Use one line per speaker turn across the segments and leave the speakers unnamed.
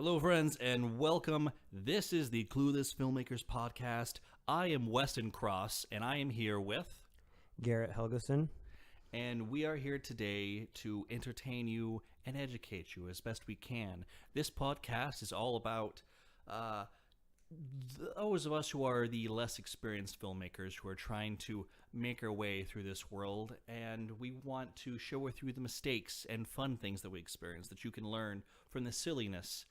Hello, friends, and welcome. This is the Clueless Filmmakers Podcast. I am Weston Cross, and I am here with...
Garrett Helgeson.
And we are here today to entertain you and educate you as best we can. This podcast is all about those of us who are the less experienced filmmakers who are trying to make our way through this world, and we want to share with you the mistakes and fun things that we experience that you can learn from the silliness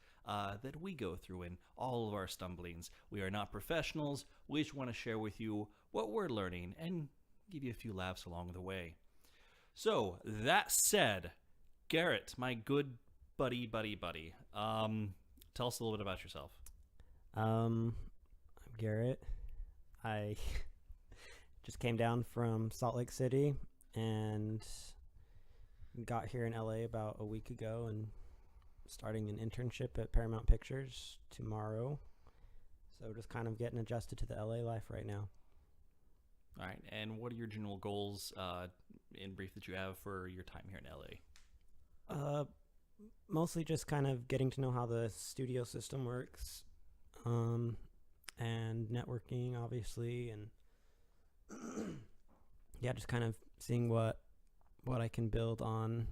that we go through in all of our stumblings. We are not professionals. We just want to share with you what we're learning and give you a few laughs along the way. So, that said, Garrett, my good buddy, tell us a little bit about yourself.
I'm Garrett. I just came down from Salt Lake City and got here in LA about a week ago and starting an internship at Paramount Pictures tomorrow. So just kind of getting adjusted to the LA life right now.
All right, and what are your general goals in brief that you have for your time here in LA?
Mostly just kind of getting to know how the studio system works, and networking, obviously, and yeah, just kind of seeing what I can build on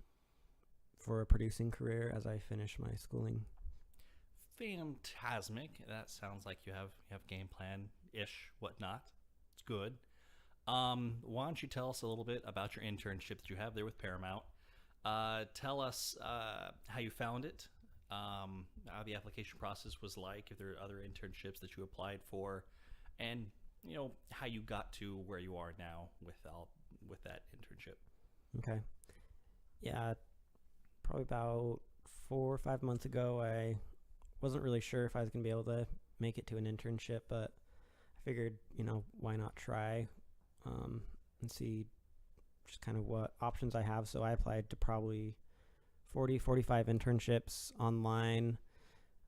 for a producing career as I finish my schooling.
Fantastic. That sounds like you have game plan-ish, whatnot. It's good. Why don't you tell us a little bit about your internship that you have there with Paramount? Tell us how you found it, how the application process was like, if there are other internships that you applied for, and how you got to where you are now with that internship.
Okay. Yeah, probably about 4 or 5 months ago, I wasn't really sure if I was going to be able to make it to an internship, but I figured, why not try and see just kind of what options I have. So I applied to probably 45 internships online.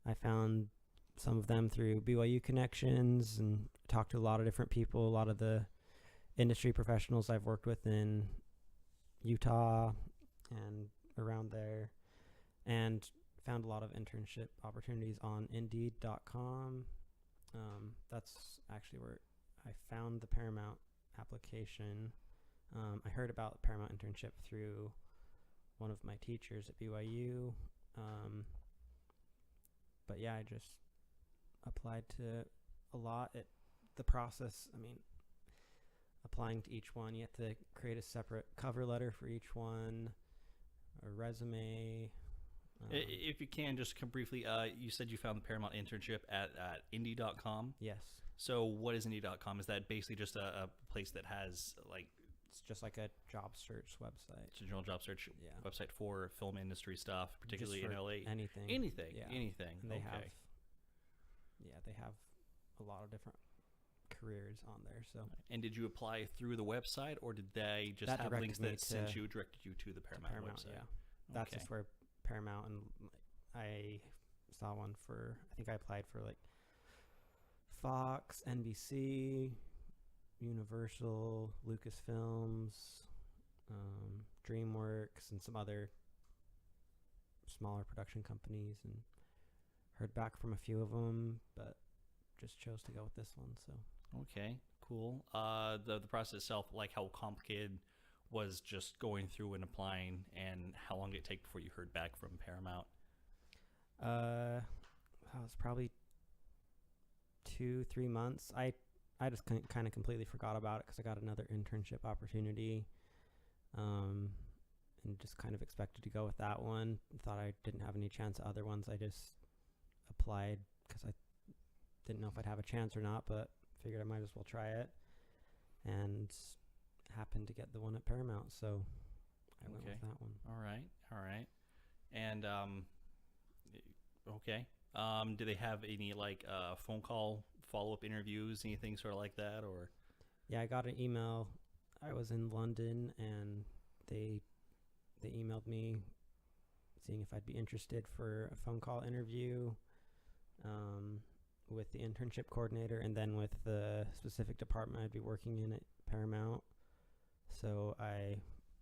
I found some of them through BYU connections and talked to a lot of different people, a lot of the industry professionals I've worked with in Utah and around there, and found a lot of internship opportunities on Indeed.com. That's actually where I found the Paramount application. I heard about the Paramount internship through one of my teachers at BYU. But yeah, I just applied to a lot. The process, applying to each one, you have to create a separate cover letter for each one, a resume.
If you can, just briefly, you said you found the Paramount internship at Indie.com?
Yes.
So what is Indie.com? Is that basically just a place that has,
it's just like a job search website.
It's a general job search website for film industry stuff, particularly in LA?
Anything.
Anything.
And they have a lot of different careers on there. So.
And did you apply through the website, or did they just have links that directed you to the Paramount website?
Yeah. That's just where Paramount, and I saw one for, I think I applied for Fox, NBC, Universal, Lucasfilms, DreamWorks, and some other smaller production companies, and heard back from a few of them, but just chose to go with this one. So
okay, cool. The process itself, how complicated was just going through and applying, and how long did it take before you heard back from Paramount?
It was probably 2-3 months. I just kind of completely forgot about it because I got another internship opportunity, and just kind of expected to go with that one. Thought I didn't have any chance at other ones. I just applied because I didn't know if I'd have a chance or not, but figured I might as well try it, and happened to get the one at Paramount, so I went with that one.
All right. And okay. Do they have any phone call follow-up interviews, anything sort of like that, or?
Yeah, I got an email. I was in London, and they emailed me seeing if I'd be interested for a phone call interview with the internship coordinator, and then with the specific department I'd be working in at Paramount. So I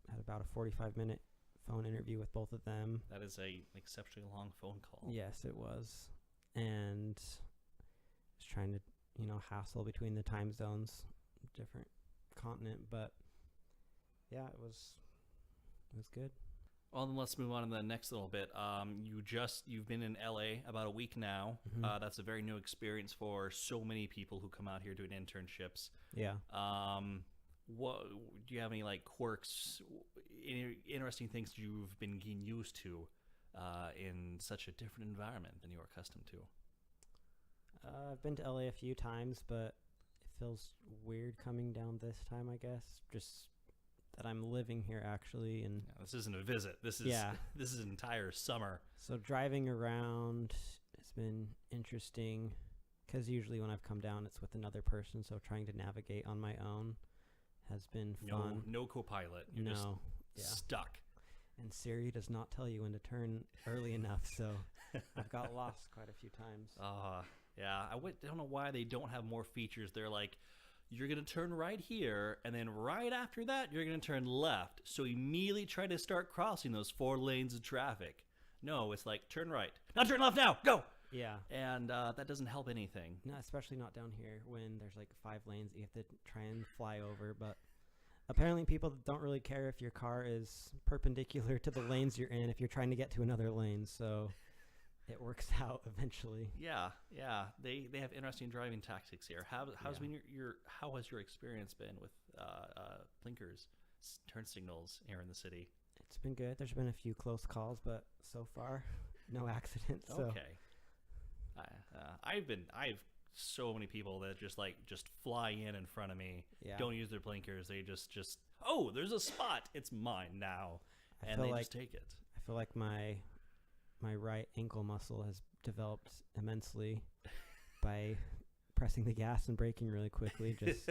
had about a 45-minute phone interview with both of them.
That is a exceptionally long phone call.
Yes, it was. And just trying to, hassle between the time zones, different continent. But yeah, it was good.
Well, then let's move on to the next little bit. You've been in LA about a week now.
Mhm.
That's a very new experience for so many people who come out here doing internships.
Yeah.
What do you have any like quirks, interesting things you've been getting used to in such a different environment than you are accustomed to?
I've been to LA a few times, but it feels weird coming down this time, I guess. Just that I'm living here actually, and
Yeah, this isn't a visit. This is this is an entire summer.
so driving around has been interesting because usually when I've come down, it's with another person. So trying to navigate on my own has been fun.
No co-pilot. You're just
Yeah.
stuck.
And Siri does not tell you when to turn early enough, so I've got lost quite a few times.
Yeah. I don't know why they don't have more features. They're like, you're going to turn right here, and then right after that, you're going to turn left. So immediately try to start crossing those 4 lanes of traffic. No, it's like, turn right. Now turn left now. Go!
Yeah.
And that doesn't help anything.
No, especially not down here when there's like 5 lanes that you have to try and fly over. But apparently people don't really care if your car is perpendicular to the lanes you're in if you're trying to get to another lane. So it works out eventually.
Yeah. They have interesting driving tactics here. How has your experience been with blinkers, turn signals here in the city?
It's been good. There's been a few close calls, but so far, no accidents. So.
Okay. I've so many people that just fly in front of me.
Yeah.
Don't use their blinkers. They just oh, there's a spot. It's mine now, and they just take it.
I feel like my right ankle muscle has developed immensely by pressing the gas and braking really quickly. Just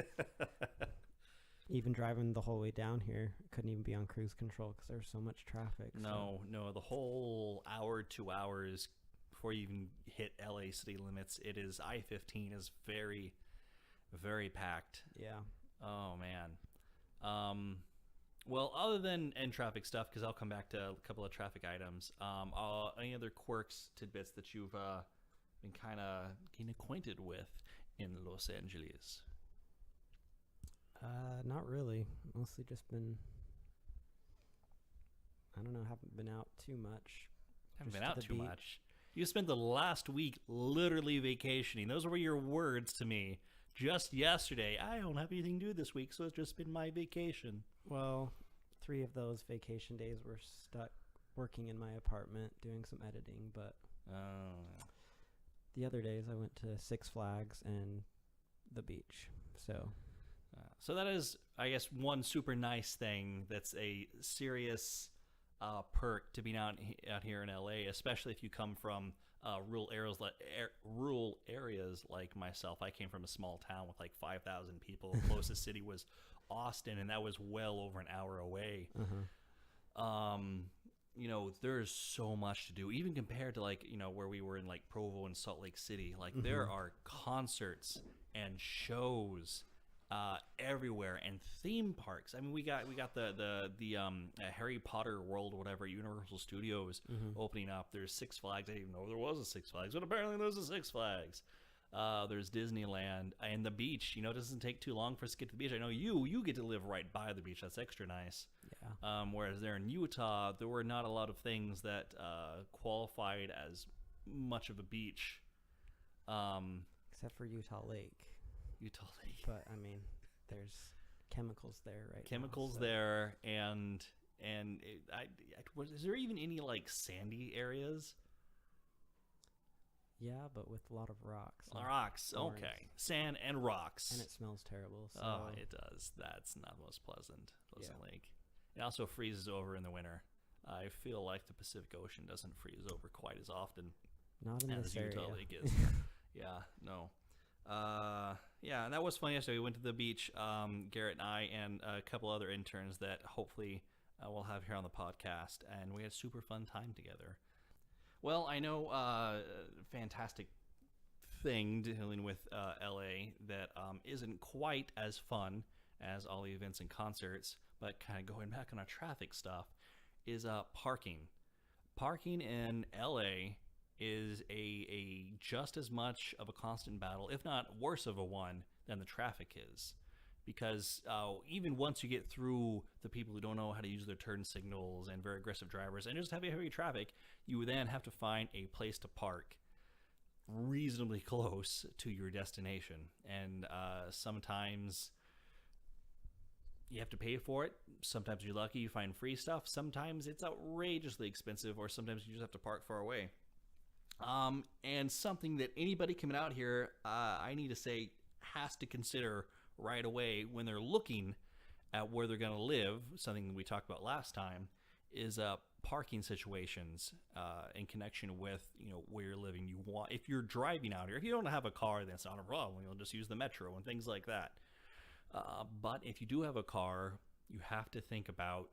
even driving the whole way down here, couldn't even be on cruise control because there's so much traffic.
No, the whole hour, 2 hours before you even hit LA city limits, it is I-15 is very, very packed.
Yeah.
Oh man. Well, other than traffic stuff, because I'll come back to a couple of traffic items. Any other quirks, tidbits that you've been kind of getting acquainted with in Los Angeles?
Not really. Mostly just been. I don't know. Haven't been out too much.
Haven't been out too much. You spent the last week literally vacationing. Those were your words to me just yesterday. I don't have anything to do this week, so it's just been my vacation.
Well, 3 of those vacation days were stuck working in my apartment doing some editing, but the other days I went to Six Flags and the beach.
So that is, I guess, one super nice thing that's a serious perk to being out here in LA, especially if you come from rural areas like myself. I came from a small town with like 5,000 people. The closest city was Austin, and that was well over an hour away. There's so much to do, even compared to where we were in like Provo and Salt Lake City. There are concerts and shows everywhere, and theme parks. I mean, we got the Harry Potter World, whatever, Universal Studios opening up. There's Six Flags. I didn't even know there was a Six Flags, but apparently there's a Six Flags. There's Disneyland and the beach. It doesn't take too long for us to get to the beach. I know you get to live right by the beach. That's extra nice.
Yeah.
Whereas there in Utah, there were not a lot of things that qualified as much of a beach.
Except for Utah Lake. But I mean, there's chemicals there, right?
Chemicals there, and is there even any like sandy areas?
Yeah, but with a lot of rocks.
Rocks,
orange.
okay. Sand and rocks.
And it smells terrible. So.
Oh, it does. That's not most pleasant Lake. It also freezes over in the winter. I feel like the Pacific Ocean doesn't freeze over quite as often
not in
as
this
Utah
area.
Lake is. Yeah, no. And that was fun yesterday. We went to the beach, Garrett and I, and a couple other interns that hopefully we'll have here on the podcast, and we had a super fun time together. Well, I know fantastic thing dealing with LA that isn't quite as fun as all the events and concerts, but kind of going back on our traffic stuff is parking. Parking in LA is a just as much of a constant battle, if not worse of a one, than the traffic is. Because even once you get through the people who don't know how to use their turn signals and very aggressive drivers and just heavy traffic, you then have to find a place to park reasonably close to your destination. And sometimes you have to pay for it. Sometimes you're lucky, you find free stuff. Sometimes it's outrageously expensive, or sometimes you just have to park far away. And something that anybody coming out here, I need to say, has to consider right away when they're looking at where they're going to live, something we talked about last time, is parking situations in connection with where you're living. You want, if you're driving out here, if you don't have a car, that's not a problem. You'll just use the metro and things like that. But if you do have a car, you have to think about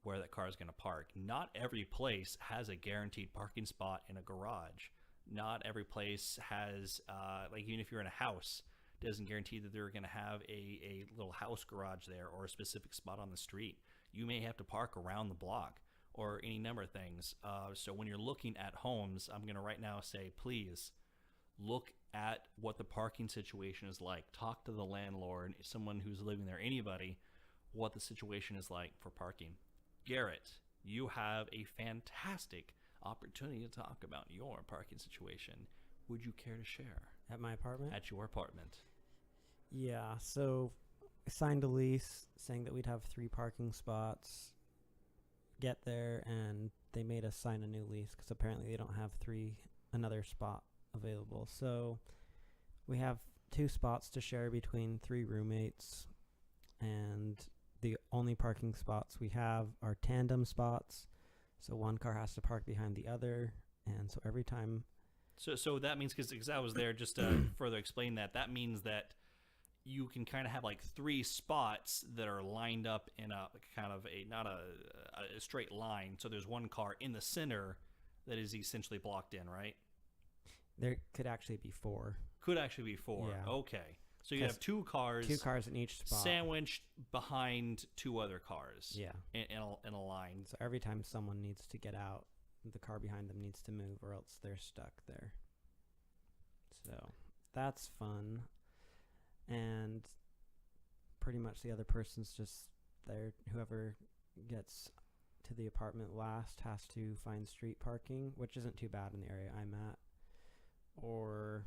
where that car is going to park. Not every place has a guaranteed parking spot in a garage. Not every place has, even if you're in a house, doesn't guarantee that they're going to have a little house garage there or a specific spot on the street. You may have to park around the block or any number of things. So when you're looking at homes, I'm going to right now say, please look at what the parking situation is like. Talk to the landlord, someone who's living there, anybody, what the situation is like for parking. Garrett, you have a fantastic opportunity to talk about your parking situation. Would you care to share?
At my apartment?
At your apartment.
Yeah, so I signed a lease saying that we'd have 3 parking spots. Get there, and they made us sign a new lease because apparently they don't have another spot available. So we have 2 spots to share between 3 roommates, and the only parking spots we have are tandem spots. So one car has to park behind the other, and so every time...
So that means, because I was there, just to further explain that means that you can kind of have like 3 spots that are lined up in a kind of not a straight line. So there's one car in the center that is essentially blocked in, right?
There could actually be 4.
Could actually be 4.
Yeah.
Okay. So you have 2 cars.
2 cars in each spot.
Sandwiched behind 2 other cars.
Yeah.
In a line.
So every time someone needs to get out, the car behind them needs to move, or else they're stuck there. So that's fun. And pretty much the other person's just there. Whoever gets to the apartment last has to find street parking, which isn't too bad in the area I'm at, or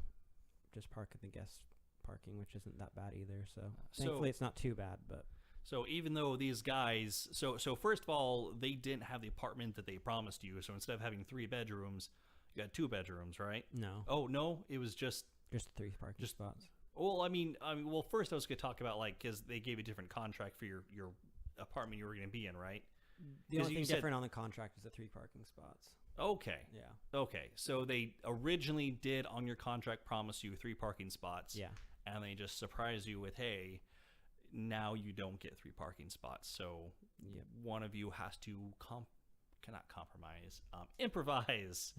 just park at the guest parking, which isn't that bad either. So thankfully it's not too bad. But
so even though these guys, so first of all, they didn't have the apartment that they promised you. So instead of having 3 bedrooms, you got 2 bedrooms, right?
No.
Oh no, it was just
3 parking spots.
Well, I mean, well, first I was going to talk about, because they gave you a different contract for your apartment you were going to be in, right?
The only thing different on the contract is the 3 parking spots.
Okay.
Yeah.
Okay. So they originally did on your contract promise you 3 parking spots.
Yeah.
And they just surprise you with, hey, now you don't get 3 parking spots. So one of you has to cannot compromise, improvise.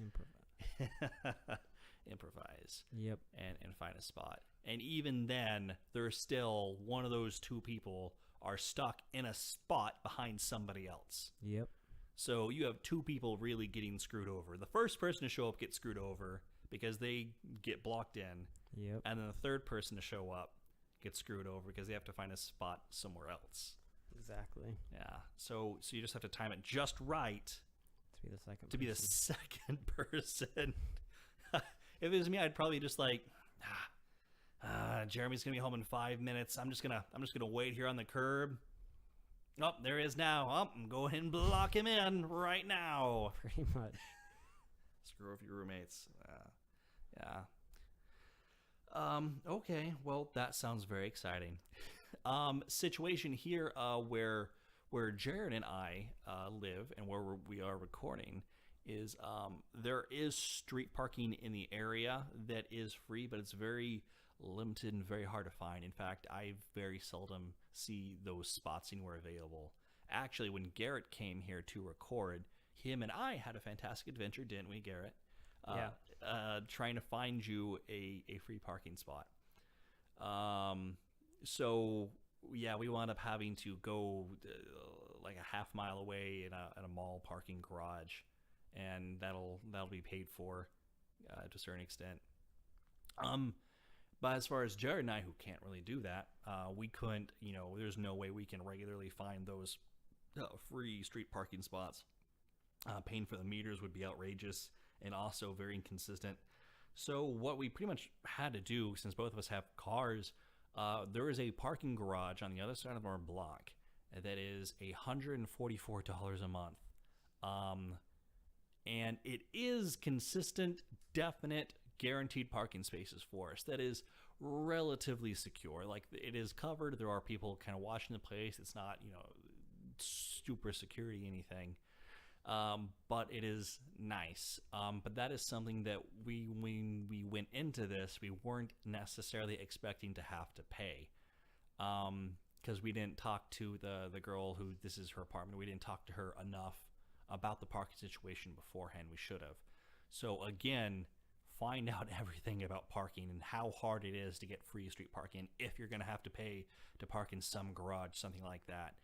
Improvise.
Yep.
And find a spot. And even then, there's still one of those 2 people are stuck in a spot behind somebody else.
Yep.
So you have 2 people really getting screwed over. The first person to show up gets screwed over because they get blocked in.
Yep.
And then the third person to show up gets screwed over because they have to find a spot somewhere else.
Exactly.
Yeah. So you just have to time it just right
to be the
second person. If it was me, I'd probably just Jeremy's gonna be home in 5 minutes. I'm just gonna wait here on the curb. Oh, there he is now. Oh, I'm going and block him in right now.
Pretty much.
Screw off your roommates. Yeah. Okay. Well, that sounds very exciting. Situation here, where Jared and I live and where we are recording is there is street parking in the area that is free, but it's very limited and very hard to find. In fact, I very seldom see those spots anywhere available. Actually, when Garrett came here to record, him and I had a fantastic adventure, didn't we, Garrett? Trying to find you a free parking spot. So yeah, we wound up having to go like a half mile away in a mall parking garage, and that'll be paid for to a certain extent. But as far as Jared and I, who can't really do that, we couldn't. There's no way we can regularly find those free street parking spots. Paying for the meters would be outrageous and also very inconsistent. So what we pretty much had to do, since both of us have cars, there is a parking garage on the other side of our block that is $144 a month. And it is consistent, definite, guaranteed parking spaces for us. That is relatively secure. Like, it is covered. There are people kind of watching the place. It's not, super security anything. But it is nice. But that is something that when we went into this, we weren't necessarily expecting to have to pay. Because we didn't talk to the girl who, this is her apartment. We didn't talk to her enough about the parking situation beforehand. We should have. So again, find out everything about parking and how hard it is to get free street parking if you're going to have to pay to park in some garage, something like that.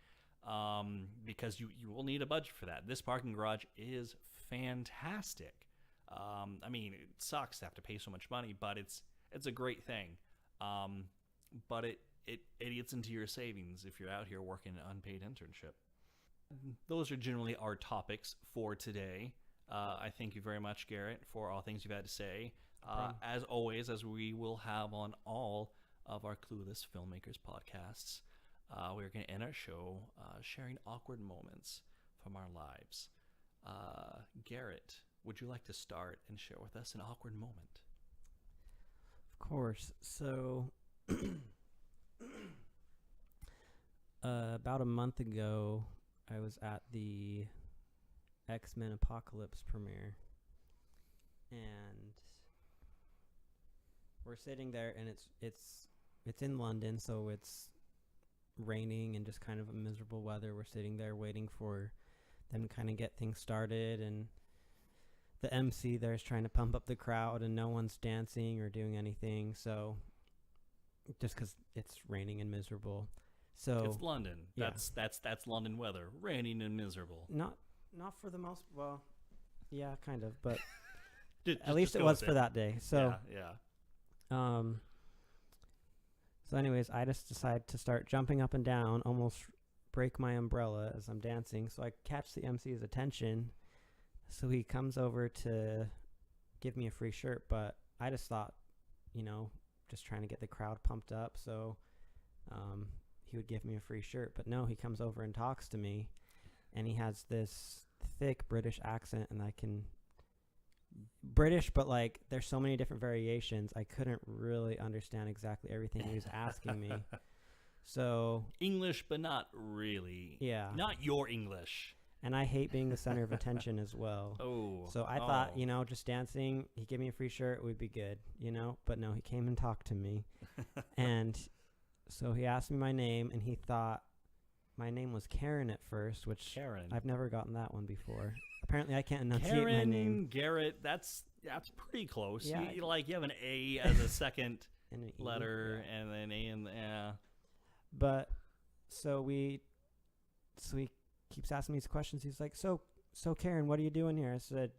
Because you will need a budget for that. This parking garage is fantastic. It sucks to have to pay so much money, but it's a great thing. But it eats into your savings if you're out here working an unpaid internship. Those are generally our topics for today. I thank you very much, Garrett, for all things you've had to say. As always, as we will have on all of our Clueless Filmmakers podcasts, we're going to end our show sharing awkward moments from our lives. Garrett, would you like to start and share with us an awkward moment?
Of course. So, about a month ago, I was at the X-Men Apocalypse premiere, and we're sitting there, and it's in London, so it's raining and just kind of a miserable weather. We're sitting there waiting for them to kind of get things started, and the MC there's trying to pump up the crowd, and no one's dancing or doing anything, so just because it's raining and miserable. So
it's London.
Yeah.
That's London weather, raining and miserable.
Not for the most, well, yeah, kind of, but
Just
at least it was for that day. So
yeah.
So anyways, I just decide to start jumping up and down, almost break my umbrella as I'm dancing. So I catch the MC's attention. So he comes over to give me a free shirt, but I just thought, just trying to get the crowd pumped up. So he would give me a free shirt, but no, he comes over and talks to me, and he has this thick British accent, and British, but like there's so many different variations. I couldn't really understand exactly everything he was asking me. So
English, but not really.
Yeah.
Not your English.
And I hate being the center of attention as well.
Oh.
So I thought, just dancing, he gave me a free shirt, would be good, But no, he came and talked to me. And so he asked me my name, and he thought my name was Karen at first, which
Karen.
I've never gotten that one before. Apparently, I can't enunciate my name.
Garrett, that's pretty close.
Yeah.
You have an A as a second
And an E,
letter,
yeah.
and then A and yeah.
But so he keeps asking me these questions. He's like, so Karen, what are you doing here? I said,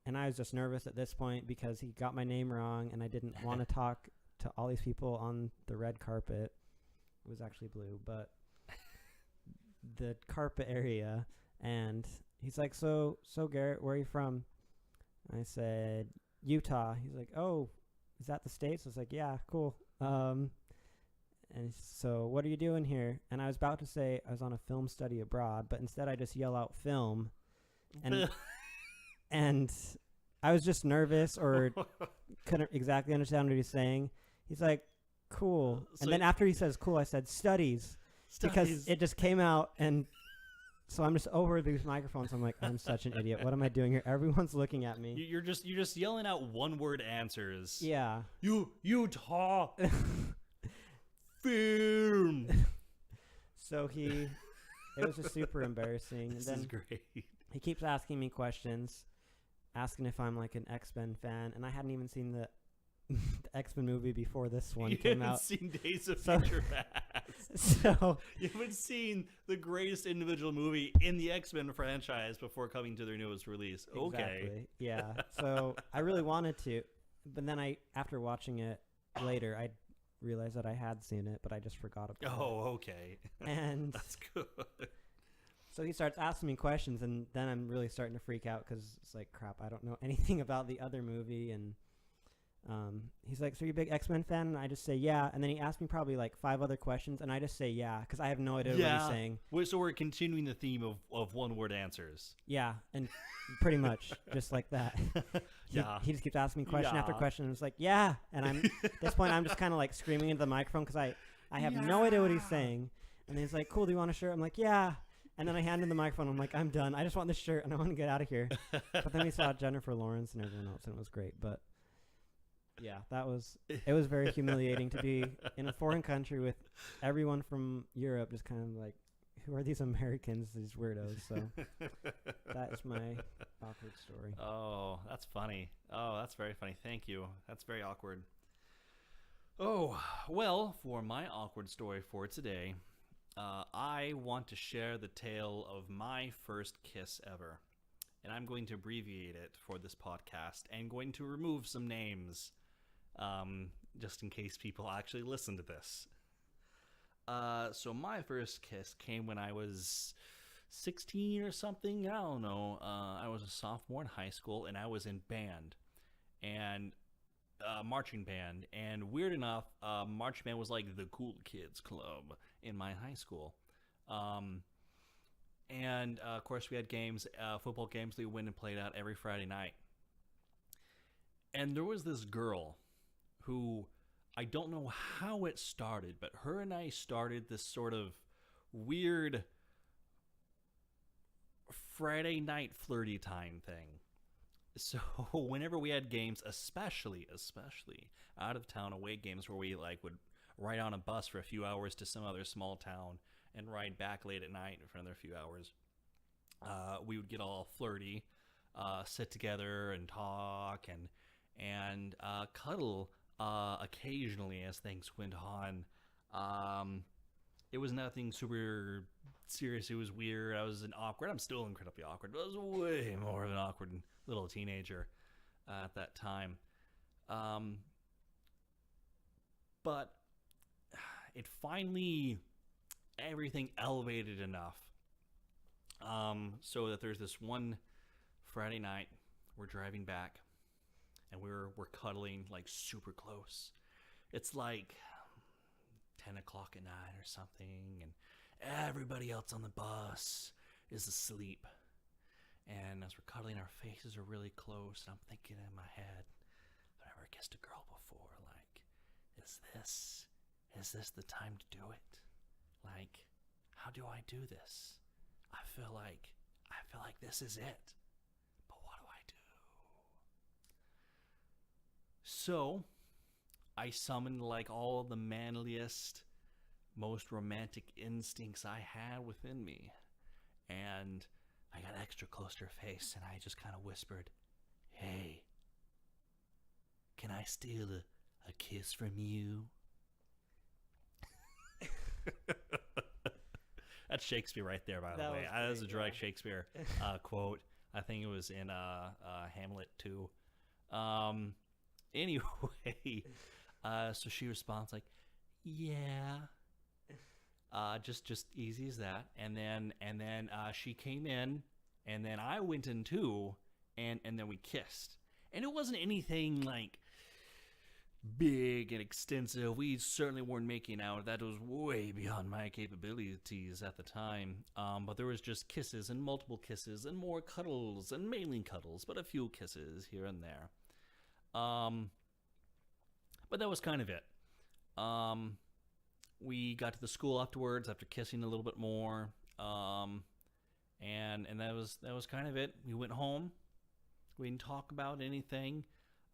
and I was just nervous at this point because he got my name wrong, and I didn't want to talk to all these people on the red carpet. It was actually blue, but the carpet area. And he's like, so Garrett, where are you from? I said, Utah. He's like, oh, is that the States? I was like, yeah, cool. And so what are you doing here? And I was about to say I was on a film study abroad, but instead I just yell out film. And and I was just nervous or couldn't exactly understand what he's saying. He's like, cool.
So
and then after he says cool, I said studies. Because it just came out, and so I'm just over these microphones. I'm like, I'm such an idiot. What am I doing here? Everyone's looking at me.
You're just yelling out one-word answers.
Yeah.
Utah. Film.
So it was just super embarrassing.
This
and then
is great.
He keeps asking me questions, asking if I'm like an X-Men fan, and I hadn't even seen the X-Men movie before this one came out.
Seen Days of Future Past.
So
You haven't seen the greatest individual movie in the X-Men franchise before coming to their newest release. Okay.
exactly, yeah. So I really wanted to, but then after watching it later, I realized that I had seen it, but I just forgot about it.
Oh, okay.
And
That's good.
so he starts asking me questions, and then I'm really starting to freak out because it's like, crap, I don't know anything about the other movie. And he's like, so you're a big X-Men fan? And I just say, yeah. And then he asked me probably like 5 other questions, and I just say, yeah, because I have no idea what he's saying.
So we're continuing the theme of one-word answers.
Yeah, and pretty much just like that. He just keeps asking me question after question, and it's like, yeah. And at this point, I'm just kind of like screaming into the microphone because I have no idea what he's saying. And he's like, cool, do you want a shirt? I'm like, yeah. And then I hand him the microphone. I'm like, I'm done. I just want this shirt, and I want to get out of here. But then we saw Jennifer Lawrence and everyone else, and it was great. But yeah, it was very humiliating to be in a foreign country with everyone from Europe just kind of like, who are these Americans, these weirdos? So that is my awkward story.
Oh, that's funny. Oh, that's very funny. Thank you. That's very awkward. Oh, well, for my awkward story for today, I want to share the tale of my first kiss ever. And I'm going to abbreviate it for this podcast and going to remove some names just in case people actually listen to this. So my first kiss came when I was 16 or something. I don't know. I was a sophomore in high school, and I was in band and marching band. And weird enough, marching band was like the cool kids club in my high school. And of course, we had games, football games that we went and played out every Friday night. And there was this girl who, I don't know how it started, but her and I started this sort of weird Friday night flirty time thing. So whenever we had games, especially out of town away games where we like would ride on a bus for a few hours to some other small town and ride back late at night for another few hours, we would get all flirty, sit together and talk and cuddle occasionally as things went on. It was nothing super serious. It was weird. I was awkward. I'm still incredibly awkward, but I was way more of an awkward little teenager at that time. But it finally, everything elevated enough so that there's this one Friday night, we're driving back, and we're cuddling like super close. It's like 10 o'clock at night or something, and everybody else on the bus is asleep. And as we're cuddling, our faces are really close, and I'm thinking in my head, I've never kissed a girl before. Like, is this the time to do it? Like, how do I do this? I feel like this is it. But what do I do? So I summoned like all of the manliest, most romantic instincts I had within me. And I got extra close to her face, and I just kind of whispered, "Hey, can I steal a kiss from you?" That's Shakespeare right there, by the way. That was a direct Shakespeare quote. I think it was in Hamlet too. Anyway, so she responds like, "Yeah." Just easy as that. And then she came in, and then I went in too, and then we kissed. And it wasn't anything like big and extensive. We certainly weren't making out. That was way beyond my capabilities at the time. But there was just kisses and multiple kisses and more cuddles, and mainly cuddles, but a few kisses here and there. But that was kind of it. We got to the school afterwards after kissing a little bit more, and that was kind of it. We went home. We didn't talk about anything.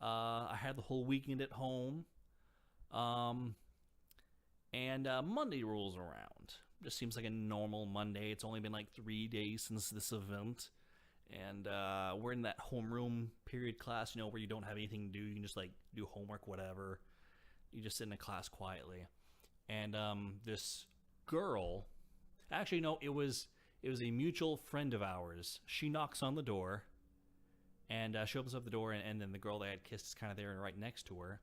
I had the whole weekend at home, and Monday rolls around. Just seems like a normal Monday. It's only been like 3 days since this event, and we're in that homeroom period class, where you don't have anything to do. You can just like do homework, whatever. You just sit in a class quietly. And this girl. Actually, no, it was a mutual friend of ours. She knocks on the door, and she opens up the door, and then the girl they had kissed is kind of there and right next to her.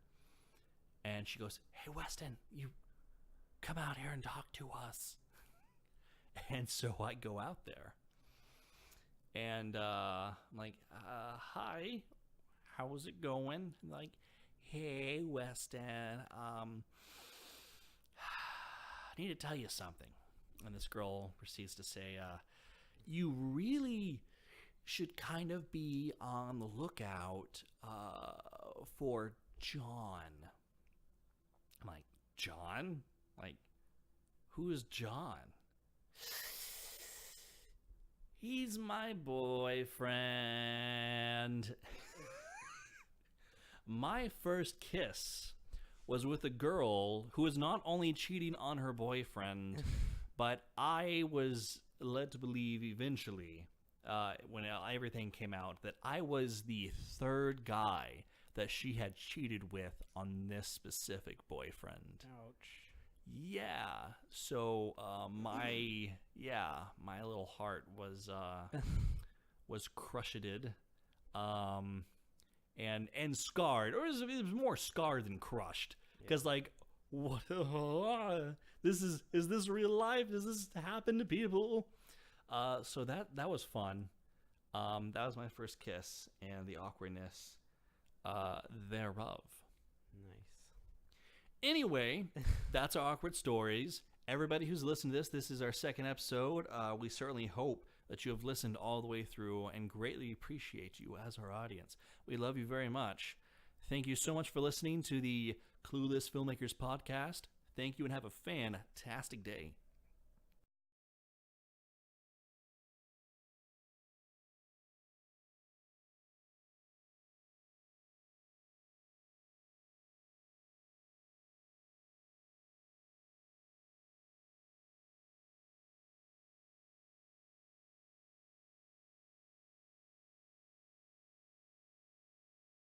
And she goes, "Hey, Weston, you come out here and talk to us." And so I go out there, and I'm like, "Hi, how's it going?" And like, "Hey, Weston, I need to tell you something." And this girl proceeds to say, "You really should kind of be on the lookout for John." I'm like, "John? Like, who is John?" "He's my boyfriend." My first kiss was with a girl who was not only cheating on her boyfriend, but I was led to believe eventually, when everything came out, that I was the third guy that she had cheated with on this specific boyfriend.
Ouch.
Yeah. So my little heart was crushed, and scarred, or it was more scarred than crushed, because like, what? Is this real life? Does this happen to people? So that was fun. That was my first kiss and the awkwardness thereof.
Nice.
Anyway, that's our awkward stories. Everybody who's listened to this is our second episode. We certainly hope that you have listened all the way through and greatly appreciate you as our audience. We love you very much. Thank you so much for listening to the Clueless Filmmakers podcast. Thank you and have a fantastic day.